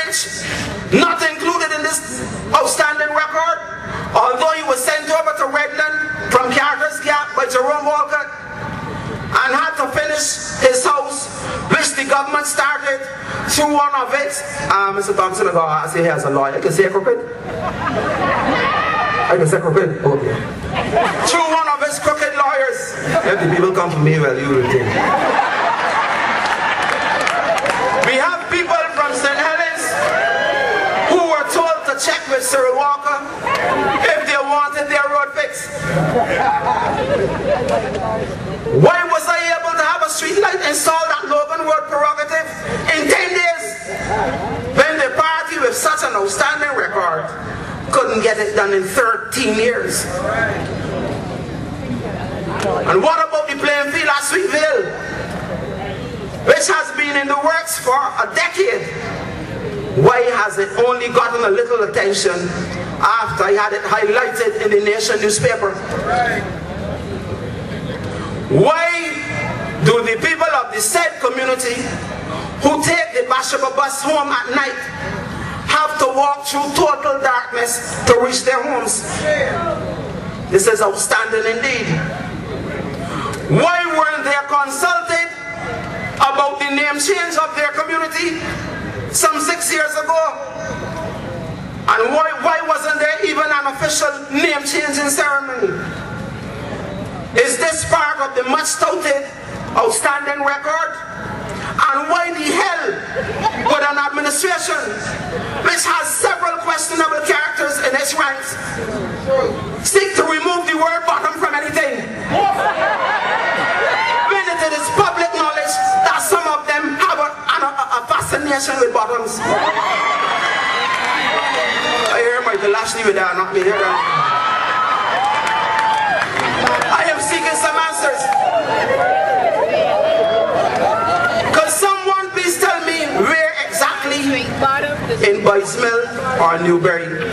bench, not included in this outstanding record, although he was sent over to Redland from Carter's Gap by Jerome Walcott and had to finish his house, which the government started through one of its, Mr. Thompson, I say he has a lawyer. I can say crooked. I can say crooked. Okay. Through one of his crooked lawyers. If the people come for me, well, you will think. We have people from St. Helens who were told to check with Cyril Walker if they wanted their road fixed. Why was I able to have a street light installed at Logan Road prerogative in 10 days when the party with such an outstanding record couldn't get it done in 13 years? And what about the playing field at Sweetville, which has been in the works for a decade? Why has it only gotten a little attention after I had it highlighted in the Nation newspaper? Why do the people of the said community who take the Bashaba bus home at night have to walk through total darkness to reach their homes? This is outstanding indeed. Why weren't they consulted about the name change of their community some 6 years ago? And why wasn't there even an official name changing ceremony? Is this part of the much touted outstanding record? And why the hell would an administration which has several questionable characters in its ranks seek to remove the word bottom from anything? When it is public knowledge that some of them have a fascination with bottoms. I hear Michael Lashley with that, not me here. I am seeking some answers. Could someone please tell me where exactly in Boyce Mill or Newberry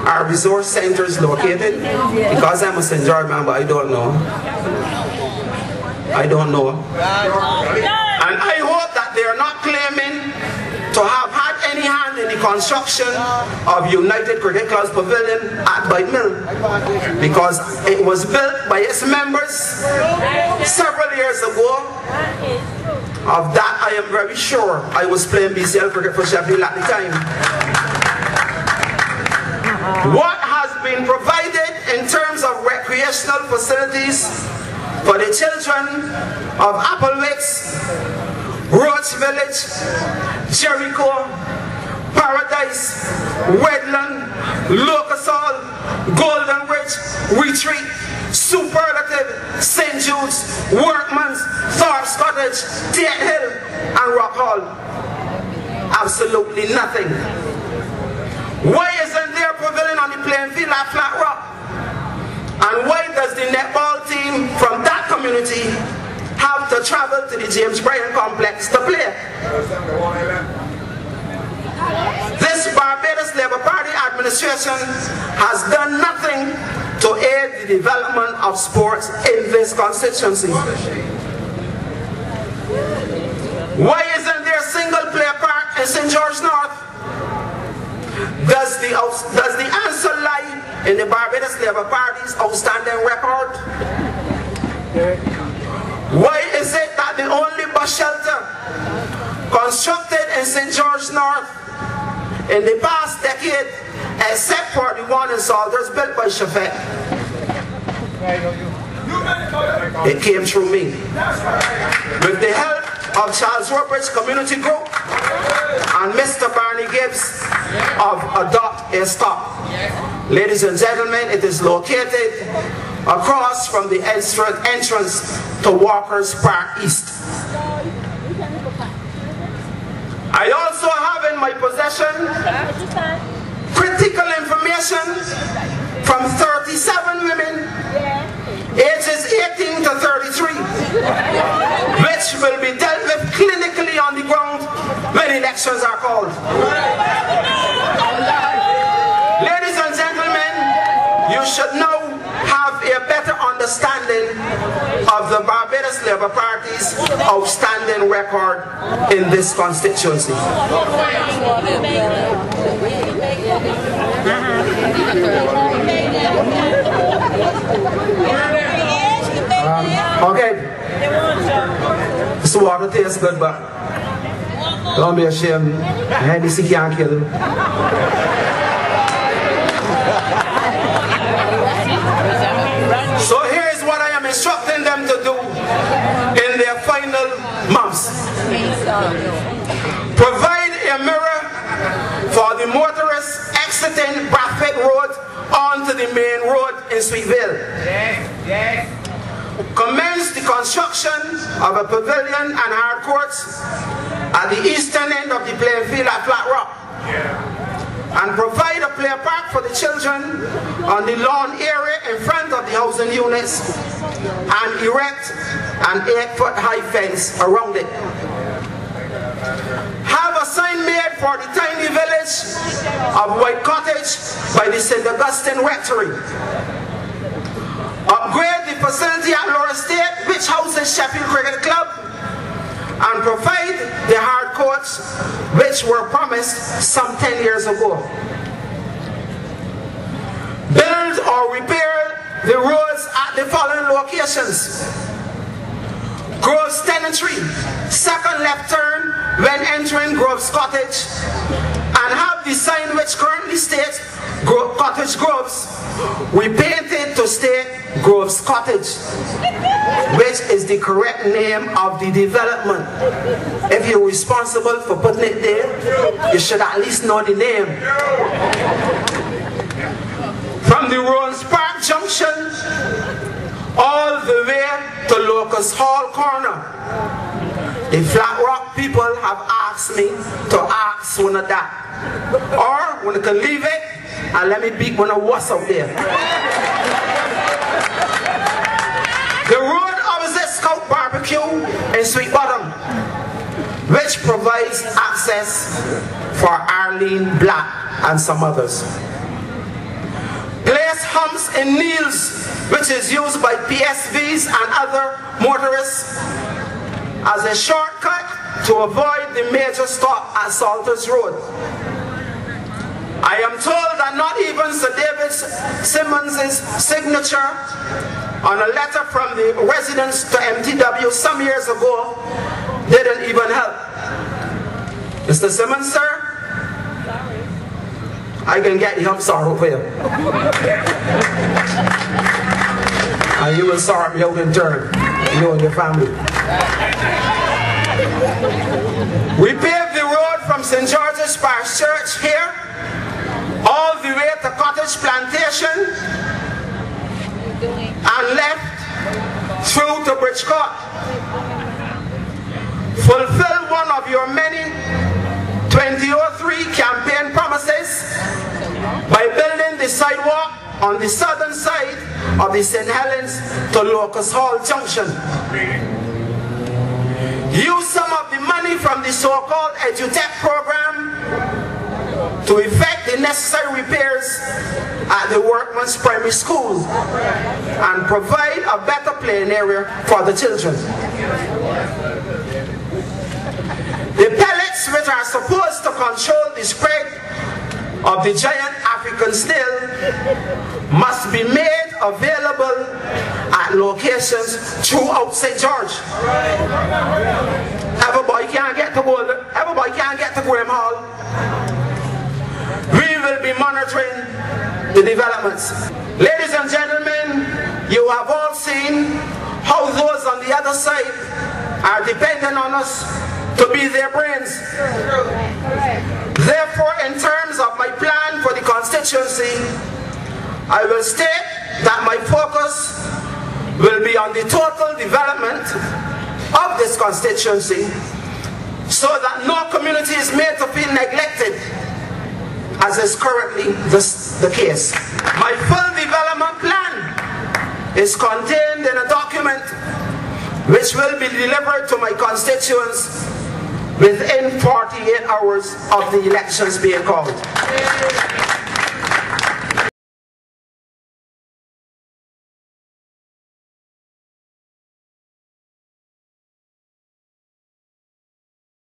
our resource centers located? Because I'm a St. George man, but I don't know. I don't know. And I hope that they are not claiming to have had any hand in the construction of United Cricket Club's pavilion at Boyce Mill, because it was built by its members several years ago. Of that I am very sure. I was playing BCL cricket for Sheffield at the time. What has been provided in terms of recreational facilities for the children of Applewicks, Roach Village, Jericho, Paradise, Wedland, Locust Hall, Golden Ridge, Retreat, Superlative, St. Jude's, Workman's, Thorpe's Cottage, Tate Hill, and Rock Hall? Absolutely nothing. Why isn't there a pavilion on the playing field at Flat Rock? And why does the netball team from that community have to travel to the James Bryan complex to play? This Barbados Labour Party administration has done nothing to aid the development of sports in this constituency. Why isn't there a single player park in St. George North? Does the answer lie in the Barbados Labour Party's outstanding record? Why is it that the only bus shelter constructed in St. George North in the past decade, except for the one in Salters built by Chafet, it came through me? With the help of Charles Robridge Community Group and Mr. Barney Gibbs of Adopt a Stop. Ladies and gentlemen, it is located across from the entrance to Walker's Park East. I also have in my possession critical information from 37 women ages 18 to 33, which will be dealt with clinically on the ground when elections are called. Ladies and gentlemen, you should now have a better understanding understanding of the Barbados Labour Party's outstanding record in this constituency. Okay. This water tastes good, but don't be ashamed. Hennessy can't kill him. So here is what I am instructing them to do in their final months. Provide a mirror for the motorists exiting Bradford Road onto the main road in Sweetville. Commence the construction of a pavilion and hard courts at the eastern end of the playing field at Flat Rock. And provide a play park for the children on the lawn area in front of the housing units and erect an 8-foot high fence around it. Have a sign made for the tiny village of White Cottage by the St. Augustine Rectory. Upgrade the facility at Laura State, which houses Sheffield Cricket Club, and provide the hard courts which were promised some 10 years ago. Build or repair the roads at the following locations: Groves Tenantry, second left turn when entering Groves Cottage, and have the sign which currently states Cottage Groves repainted to state Groves Cottage, which is the correct name of the development. If you're responsible for putting it there, you should at least know the name. From the Rose Park Junction all the way to Locust Hall Corner, the Flat Rock people have asked me to ask one of that. Or when I can leave it and let me beat one of what's out there. The road opposite Scout Barbecue in Sweet Bottom, which provides access for Arlene Black and some others. Place humps in Neils, which is used by PSVs and other motorists as a shortcut to avoid the major stop at Salters Road. I am told that not even Sir David Simmons' signature on a letter from the residents to MTW some years ago didn't even help. Mr. Simmons, sir, I can get you, I'm sorry for you. And you will sort me out in turn, you and your family. We paved the road from St. George's Parish Church here all the way to Cottage Plantation and left through to Bridgecourt. Fulfill one of your many 2003 campaign promises by building the sidewalk on the southern side of the St. Helens to Locust Hall Junction. Use some of the money from the so-called EduTech program to effect the necessary repairs at the Workman's Primary School and provide a better playing area for the children. The pellets which are supposed to control the spread of the giant African snail must be made available at locations throughout St. George. Everybody can't get to Graham Hall. We will be monitoring the developments. Ladies and gentlemen, you have all seen how those on the other side are dependent on us to be their brains. Therefore, in terms of my plan for the constituency, I will state that my focus will be on the total development of this constituency so that no community is made to feel neglected, as is currently the case. My full development plan is contained in a document which will be delivered to my constituents within 48 hours of the elections being called.